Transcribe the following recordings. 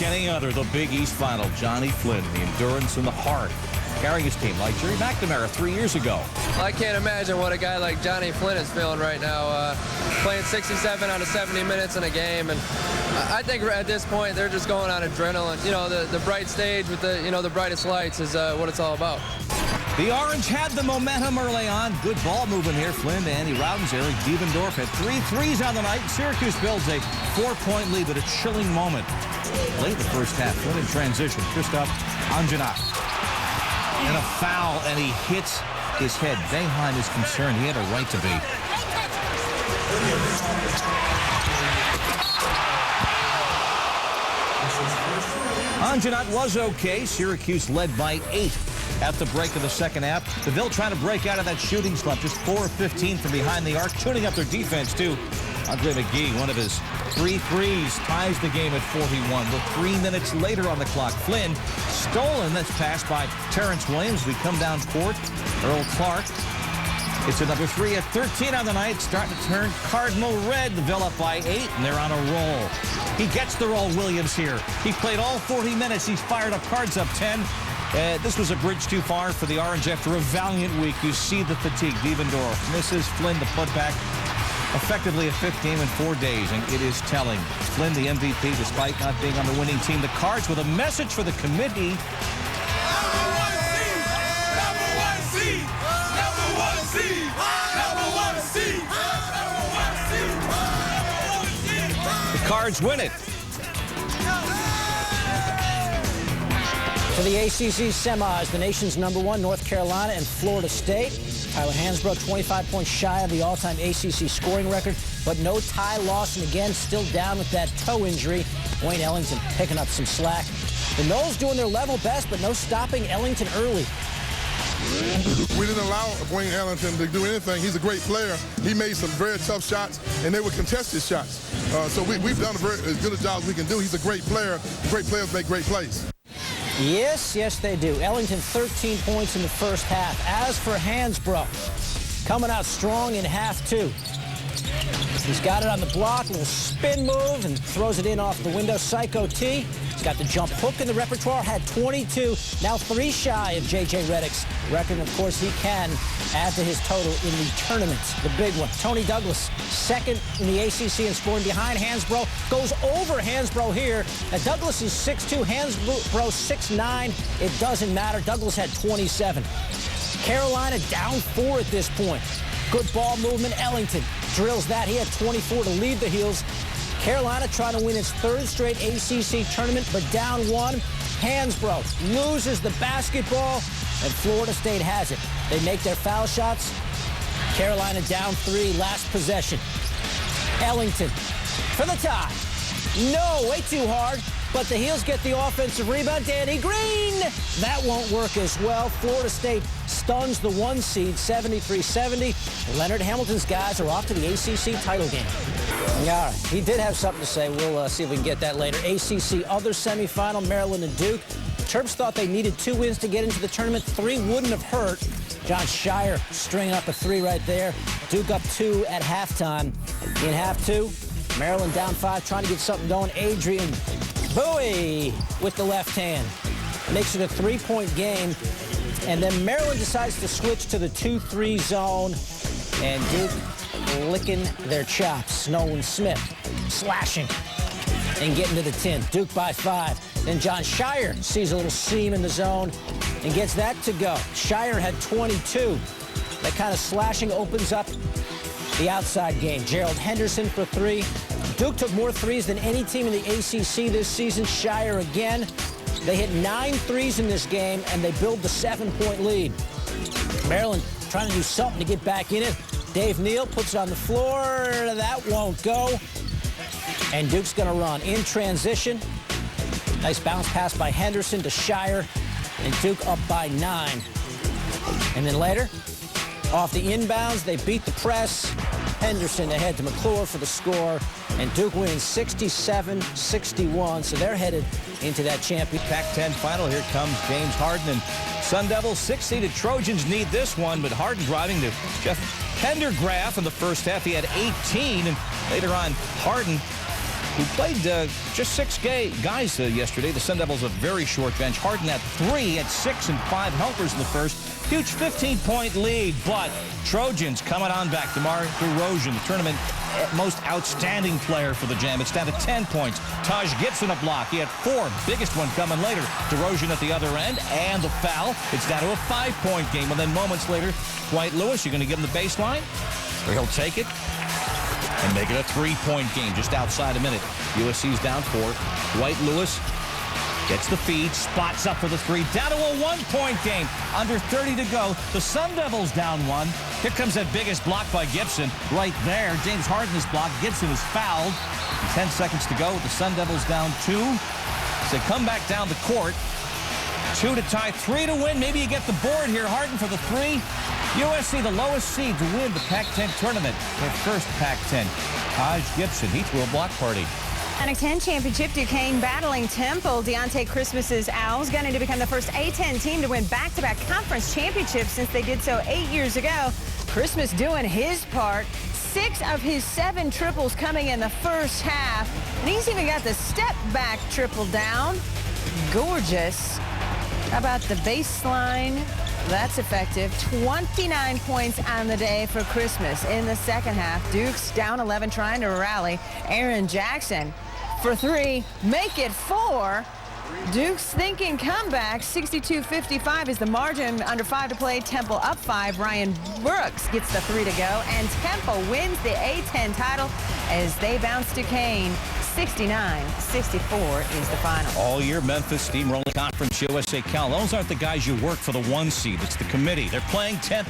any other, the Big East final. Johnny Flynn, the endurance and the heart, carrying his team like Jerry McNamara 3 years ago. I can't imagine what a guy like Johnny Flynn is feeling right now, playing 67 out of 70 minutes in a game. And I think at this point they're just going on adrenaline. You know, the bright stage with the brightest lights is what it's all about. The Orange had the momentum early on. Good ball movement here. Flynn to Andy Rowden's. Eric Devendorf had 3 threes on the night. Syracuse builds a 4-point lead, but a chilling moment late in the first half. Flynn in transition. Christoph Anjanat. And a foul, and he hits his head. Boeheim is concerned. He had a right to be. Anjanat was okay. Syracuse led by 8 at the break of the second half. DeVille trying to break out of that shooting slump. Just 4 of 15 from behind the arc. Tuning up their defense, too. Andre McGee, one of his 3 threes, ties the game at 41. With 3 minutes later on the clock, Flynn stolen. That's passed by Terrence Williams. We come down court. Earl Clark. It's another 3 at 13 on the night. Starting to turn Cardinal red. DeVille up by 8, and they're on a roll. He gets the roll, Williams, here. He played all 40 minutes. He's fired up. Cards up 10. This was a bridge too far for the Orange after a valiant week. You see the fatigue. Devendorf misses. Flynn the putback. Effectively a 5th game in 4 days, and it is telling. Flynn the MVP despite not being on the winning team. The Cards with a message for the committee. The Cards win it. To the ACC semis, the nation's #1, North Carolina and Florida State. Tyler Hansbrough, 25 points shy of the all-time ACC scoring record, but no Ty Lawson again, still down with that toe injury. Wayne Ellington picking up some slack. The Noles doing their level best, but no stopping Ellington early. We didn't allow Wayne Ellington to do anything. He's a great player. He made some very tough shots, and they were contested shots. So we've done as good a job as we can do. He's a great player. Great players make great plays. Yes, they do. Ellington, 13 points in the first half. As for Hansbrough, coming out strong in half 2. He's got it on the block, a little spin move, and throws it in off the window. Psycho T. He's got the jump hook in the repertoire, had 22, now 3 shy of J.J. Redick's record. Of course, he can add to his total in the tournament, the big one. Tony Douglas, 2nd in the ACC in scoring behind Hansbrough, goes over Hansbrough here. Now, Douglas is 6'2", Hansbrough 6'9". It doesn't matter. Douglas had 27. Carolina down 4 at this point. Good ball movement. Ellington drills that. He had 24 to lead the Heels. Carolina trying to win its 3rd straight ACC tournament, but down 1. Hansbrough loses the basketball, and Florida State has it. They make their foul shots. Carolina down 3, last possession. Ellington for the tie. No, way too hard, but the Heels get the offensive rebound. Danny Green, that won't work as well. Florida State stuns the 1 seed, 73-70. Leonard Hamilton's guys are off to the ACC title game. All right, he did have something to say. We'll see if we can get that later. ACC other semifinal, Maryland and Duke. Terps thought they needed 2 wins to get into the tournament. 3 wouldn't have hurt. John Shire stringing up a 3 right there. Duke up 2 at halftime. In half 2, Maryland down 5, trying to get something going. Adrian Bowie with the left hand. Makes it a 3-point game. And then Maryland decides to switch to the 2-3 zone. And Duke licking their chops. Nolan Smith slashing and getting to the 10. Duke by 5. Then John Shire sees a little seam in the zone and gets that to go. Shire had 22. That kind of slashing opens up the outside game. Gerald Henderson for 3. Duke took more threes than any team in the ACC this season. Shire again. They hit 9 threes in this game, and they build the 7-point lead. Maryland trying to do something to get back in it. Dave Neal puts it on the floor. That won't go. And Duke's going to run in transition. Nice bounce pass by Henderson to Shire. And Duke up by 9. And then later, off the inbounds, they beat the press. Henderson ahead to McClure for the score. And Duke wins 67-61. So they're headed into that champion. Pac-10 final. Here comes James Harden. And Sun Devils 6-seeded Trojans need this one. But Harden driving to Jeff Pendergraph in the first half. He had 18. And later on, Harden who played just 6 guys yesterday. The Sun Devils a very short bench. Harden had 3 at 6 and 5 helpers in the first. Huge 15-point lead, but Trojans coming on back. DeMar DeRozan, the tournament most outstanding player for the Jam. It's down to 10 points. Taj Gibson a block. He had 4. Biggest one coming later. DeRozan at the other end, and the foul. It's down to a 5-point game. And then moments later, Dwight Lewis, you're going to give him the baseline? He'll take it and make it a 3-point game just outside a minute. USC's down 4. Dwight Lewis gets the feed, spots up for the 3, down to a 1-point game. Under 30 to go. The Sun Devils down 1. Here comes that biggest block by Gibson right there. James Harden is blocked. Gibson is fouled. 10 seconds to go with the Sun Devils down 2. As they come back down the court. 2 to tie, 3 to win. Maybe you get the board here. Harden for the 3. USC, the lowest seed to win the Pac-10 tournament. Their first Pac-10. Taj Gibson, he threw a block party. Atlantic 10 championship, Duquesne battling Temple. Deontay Christmas's Owls gunning to become the first A-10 team to win back-to-back conference championships since they did so 8 years ago. Christmas doing his part. 6 of his 7 triples coming in the first half. And he's even got the step-back triple down. Gorgeous. How about the baseline? That's effective. 29 points on the day for Christmas in the second half. Duke's down 11 trying to rally. Aaron Jackson for 3. Make it 4. Duke's thinking comeback. 62-55 is the margin. Under 5 to play. Temple up 5. Ryan Brooks gets the 3 to go. And Temple wins the A-10 title as they bounce Duquesne. 69-64 is the final. All year, Memphis steamrolling Conference USA Cal. Those aren't the guys you work for the 1 seed. It's the committee. They're playing 10th.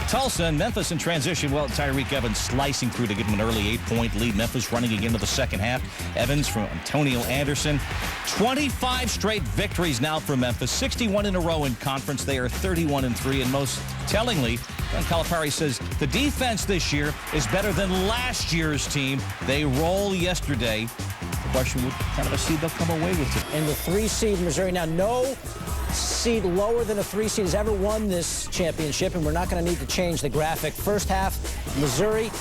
Tulsa and Memphis in transition. Well, Tyreek Evans slicing through to give them an early 8-point lead. Memphis running again to the second half. Evans from Antonio Anderson. 25 straight victories now for Memphis. 61 in a row in conference. They are 31-3. And most tellingly, John Calipari says the defense this year is better than last year's team. They roll yesterday. The question, what kind of a seed they'll come away with it. And the 3 seed Missouri. Now, no seed lower than a 3 seed has ever won this championship, and we're not going to need to change the graphic. First half, Missouri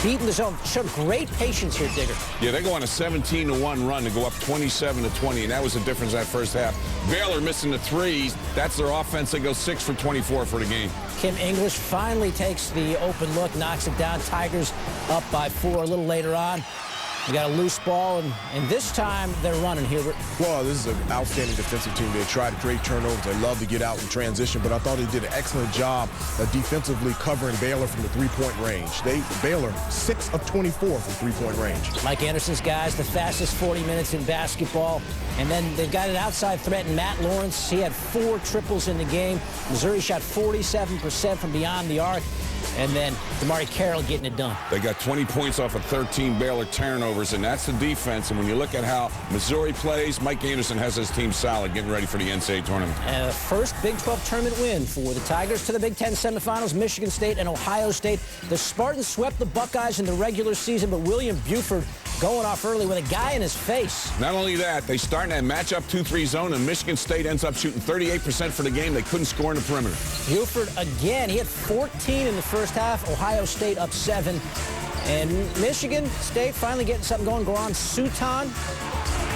beating the zone. Showed great patience here, Digger. Yeah, they go on a 17-1 run to go up 27-20, and that was the difference that first half. Baylor missing the 3s. That's their offense. They go 6 for 24 for the game. Kim English finally takes the open look, knocks it down. Tigers up by 4 a little later on. We got a loose ball, and this time they're running, Hubert. Well, this is an outstanding defensive team. They try to create turnovers. They love to get out in transition, but I thought they did an excellent job of defensively covering Baylor from the 3-point range. Baylor, 6 of 24 from 3-point range. Mike Anderson's guys, the fastest 40 minutes in basketball. And then they've got an outside threat in Matt Lawrence. He had 4 triples in the game. Missouri shot 47% from beyond the arc. And then DeMar Carroll getting it done. They got 20 points off of 13 Baylor turnovers, and that's the defense. And when you look at how Missouri plays, Mike Anderson has his team solid, getting ready for the NCAA tournament. And first Big 12 tournament win for the Tigers to the Big 10 semifinals. Michigan State and Ohio State. The Spartans swept the Buckeyes in the regular season, but William Buford going off early with a guy in his face. Not only that, they start in that matchup 2-3 zone, and Michigan State ends up shooting 38% for the game. They couldn't score in the perimeter. Buford again, he had 14 in the first half. Ohio State up 7. And Michigan State finally getting something going. Goran Suton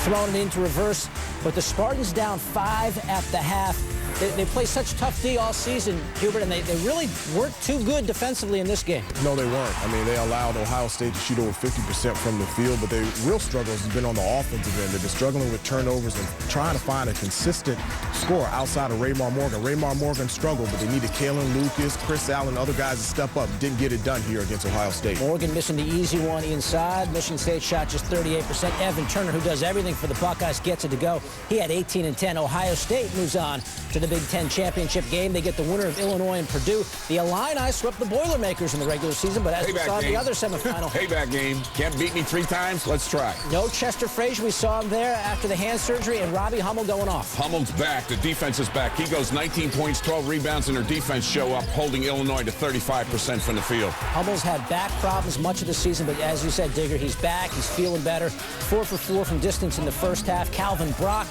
throwing it into reverse. But the Spartans down 5 at the half. They play such tough D all season, Hubert, and they really weren't too good defensively in this game. No, they weren't. I mean, they allowed Ohio State to shoot over 50% from the field, but their real struggles has been on the offensive end. They've been struggling with turnovers and trying to find a consistent score outside of Raymar Morgan. Raymar Morgan struggled, but they needed Kalen Lucas, Chris Allen, other guys to step up. Didn't get it done here against Ohio State. Morgan missing the easy one inside. Michigan State shot just 38%. Evan Turner, who does everything for the Buckeyes, gets it to go. He had 18 and 10. Ohio State moves on to the Big 10 championship game. They get the winner of Illinois and Purdue. The Illini swept the Boilermakers in the regular season, but as we saw in the other semifinal. Payback game. Can't beat me 3 times? Let's try. No Chester Frazier. We saw him there after the hand surgery, and Robbie Hummel going off. Hummel's back. The defense is back. He goes 19 points, 12 rebounds, and their defense show up, holding Illinois to 35% from the field. Hummel's had back problems much of the season, but as you said, Digger, he's back. He's feeling better. 4 for 4 from distance in the first half. Calvin Brock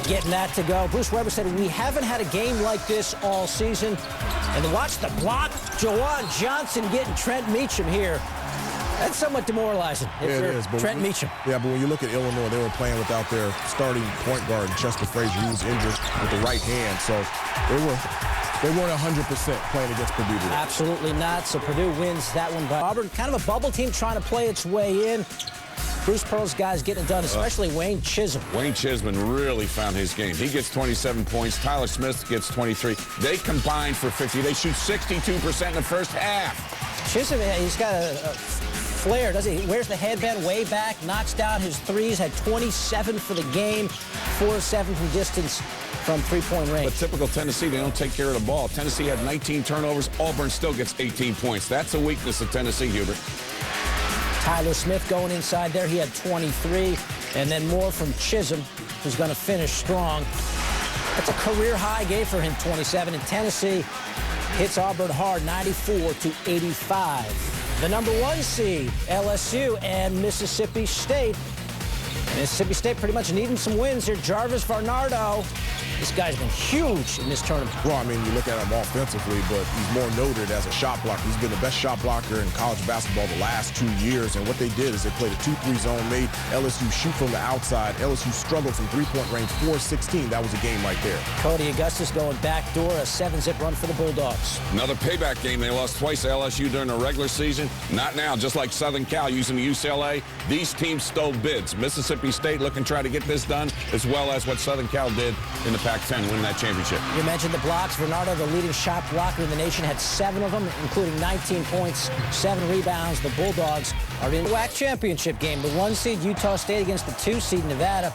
getting that to go. Bruce Weber said, we haven't had a game like this all season. And to watch the block, Jawan Johnson getting Trent Meacham here. That's somewhat demoralizing if Yeah, it you're is, but Trent Meacham. Yeah, but when you look at Illinois, they were playing without their starting point guard, Chester Frazier. He was injured with the right hand, so they weren't 100% playing against Purdue today. Absolutely not. So Purdue wins that one by Auburn. Kind of a bubble team trying to play its way in. Bruce Pearl's guys getting it done, especially Wayne Chisholm. Wayne Chisholm really found his game. He gets 27 points. Tyler Smith gets 23. They combine for 50. They shoot 62% in the first half. Chisholm, he's got a flair, doesn't he? Wears the headband way back, knocks down his threes, had 27 for the game, 4-7 from distance from three-point range. But typical Tennessee, they don't take care of the ball. Tennessee had 19 turnovers. Auburn still gets 18 points. That's a weakness of Tennessee, Hubert. Tyler Smith going inside there. He had 23. And then more from Chisholm, who's going to finish strong. That's a career-high game for him, 27. And Tennessee hits Auburn hard, 94-85. The number 1 seed, LSU and Mississippi State. Mississippi State pretty much needing some wins here. Jarvis Varnado. This guy's been huge in this tournament. Well, I mean, you look at him offensively, but he's more noted as a shot blocker. He's been the best shot blocker in college basketball the last 2 years. And what they did is they played a 2-3 zone, made LSU shoot from the outside. LSU struggled from three-point range, 4-16. That was a game right there. Cody Augustus going backdoor, a 7-zip run for the Bulldogs. Another payback game. They lost twice to LSU during the regular season. Not now, just like Southern Cal using the UCLA. These teams stole bids. Mississippi State looking to try to get this done, as well as what Southern Cal did in the Pac-10, winning that championship. You mentioned the blocks. Varnado, the leading shot blocker in the nation, had 7 of them, including 19 points, 7 rebounds. The Bulldogs are in the WAC championship game. The 1 seed Utah State against the 2 seed Nevada.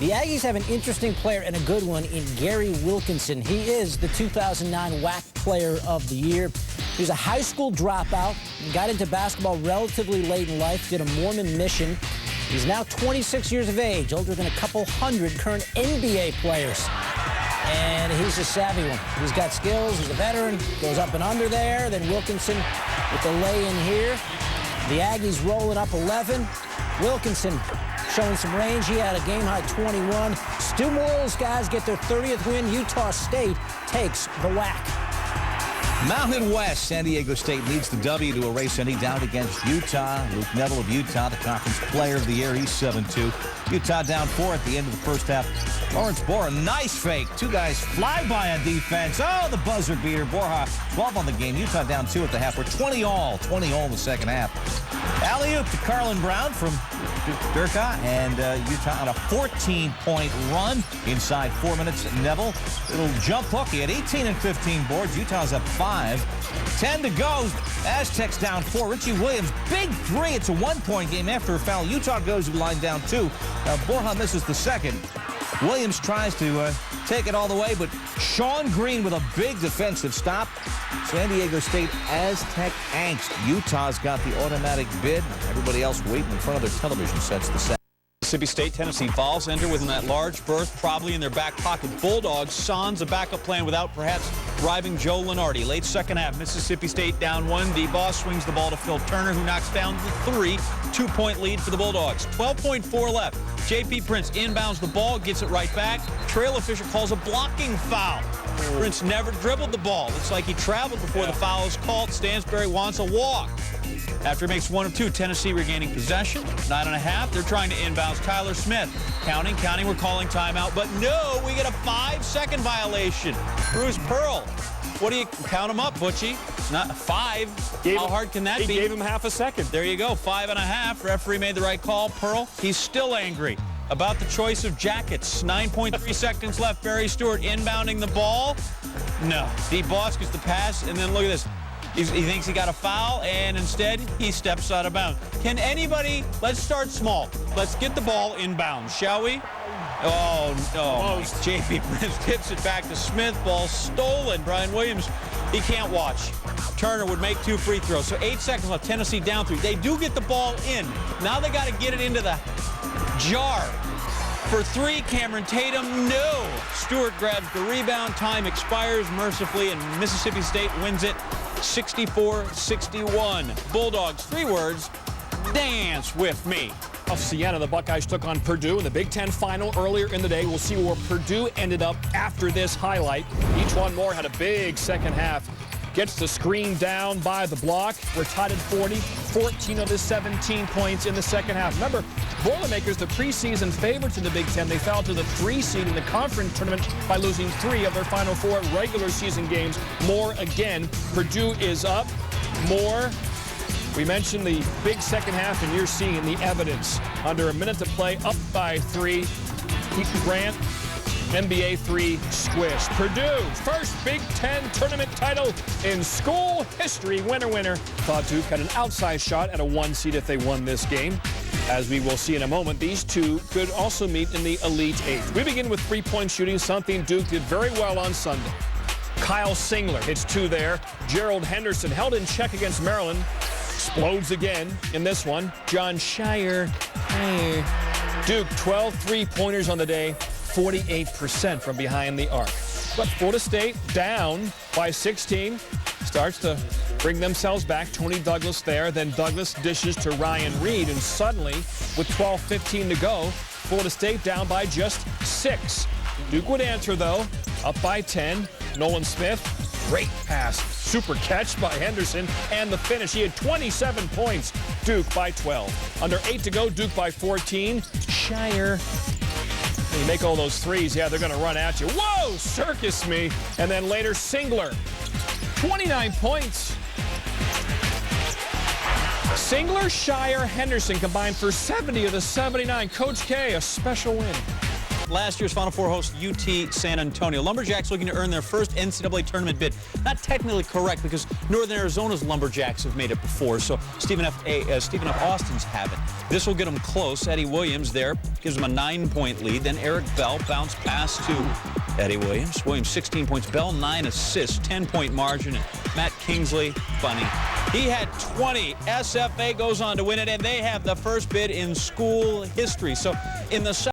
The Aggies have an interesting player and a good one in Gary Wilkinson. He is the 2009 WAC Player of the Year. He's a high school dropout, got into basketball relatively late in life, did a Mormon mission. He's now 26 years of age, older than a couple hundred current NBA players. And he's a savvy one. He's got skills. He's a veteran. Goes up and under there. Then Wilkinson with the lay-in here. The Aggies rolling up 11. Wilkinson showing some range. He had a game-high 21. Stu Morrill's guys get their 30th win. Utah State takes the WAC. Mountain West, San Diego State needs the W to erase any doubt against Utah. Luke Neville of Utah, the conference player of the year. He's 7-2. Utah down 4 at the end of the first half. Lawrence Borja, nice fake. 2 guys fly by on defense. Oh, the buzzer beater. Borja, 12 on the game. Utah down 2 at the half. We're 20 all. 20 all in the second half. Alley-oop to Carlin Brown from Durka, and Utah on a 14-point run inside 4 minutes. Neville, little jump hook. He had 18 and 15 boards. Utah's up 5. 10 to go. Aztecs down 4. Richie Williams, big 3. It's a 1-point game after a foul. Utah goes to the line down 2. Borja misses the second. Williams tries to take it all the way, but Sean Green with a big defensive stop. San Diego State Aztec angst. Utah's got the automatic bid. Everybody else waiting in front of their television sets to set. Mississippi State, Tennessee Vols enter with that large berth, probably in their back pocket. Bulldogs, Sans, a backup plan without perhaps driving Joe Lenardi. Late second half, Mississippi State down 1. The boss swings the ball to Phil Turner, who knocks down the 3. 2-point lead for the Bulldogs. 12.4 left. J.P. Prince inbounds the ball, gets it right back. Trail official calls a blocking foul. Prince never dribbled the ball. Looks like he traveled before the foul is called. Stansbury wants a walk. After he makes 1 of 2, Tennessee regaining possession. 9.5. They're trying to inbounds Tyler Smith. Counting. We're calling timeout. But no, we get a 5-second violation. Bruce Pearl. What do you count him up, Butchie? It's not 5. How hard can that be? He gave him half a second. There you go. 5.5. Referee made the right call. Pearl, he's still angry about the choice of jackets. 9.3 seconds left. Barry Stewart inbounding the ball. No. D. Boss gets the pass, and then look at this. He thinks he got a foul, and instead he steps out of bounds. Can anybody, let's start small. Let's get the ball inbounds, shall we? Oh, no. J.P. Prince tips it back to Smith. Ball stolen. Brian Williams, he can't watch. Turner would make 2 free throws. So 8 seconds left. Tennessee down 3. They do get the ball in. Now they got to get it into the jar. For 3, Cameron Tatum, no. Stewart grabs the rebound. Time expires mercifully, and Mississippi State wins it 64-61. Bulldogs, 3 words, dance with me. Of Siena, the Buckeyes took on Purdue in the Big Ten final earlier in the day. We'll see where Purdue ended up after this highlight. Each one more had a big second half. gets the screen down by the block. We're tied at 40, 14 of his 17 points in the second half. Remember, Boilermakers, the preseason favorites in the Big Ten, they fell to the 3 seed in the conference tournament by losing 3 of their final 4 regular season games. Moore again. Purdue is up. Moore, we mentioned the big second half, and you're seeing the evidence. Under a minute to play, up by 3. Keith Grant, NBA 3 squish. Purdue, first Big Ten tournament title in school history. Winner, winner. Thought Duke had an outside shot at a 1 seed if they won this game. As we will see in a moment, these two could also meet in the Elite 8. We begin with 3-point shooting, something Duke did very well on Sunday. Kyle Singler hits 2 there. Gerald Henderson held in check against Maryland. Explodes again in this one. John Shire. Duke, 12 3-pointers on the day, 48% from behind the arc. But Florida State down by 16. Starts to bring themselves back. Tony Douglas there. Then Douglas dishes to Ryan Reed. And suddenly, with 12:15 to go, Florida State down by just 6. Duke would answer, though, up by 10. Nolan Smith, great pass. Super catch by Henderson. And the finish. He had 27 points. Duke by 12. Under 8 to go, Duke by 14. Shire. When you make all those threes, yeah, they're going to run at you. Whoa, circus me. And then later, Singler. 29 points. Singler, Shire, Henderson combined for 70 of the 79. Coach K, a special win. Last year's Final Four host, UT San Antonio. Lumberjacks looking to earn their first NCAA tournament bid. Not technically correct because Northern Arizona's Lumberjacks have made it before, so Stephen F. Austin's haven't. This will get them close. Eddie Williams there gives them a 9-point lead. Then Eric Bell bounced pass to Eddie Williams. Williams 16 points. Bell 9 assists, 10-point margin. And Matt Kingsley, funny. He had 20. SFA goes on to win it, and they have the first bid in school history. So in the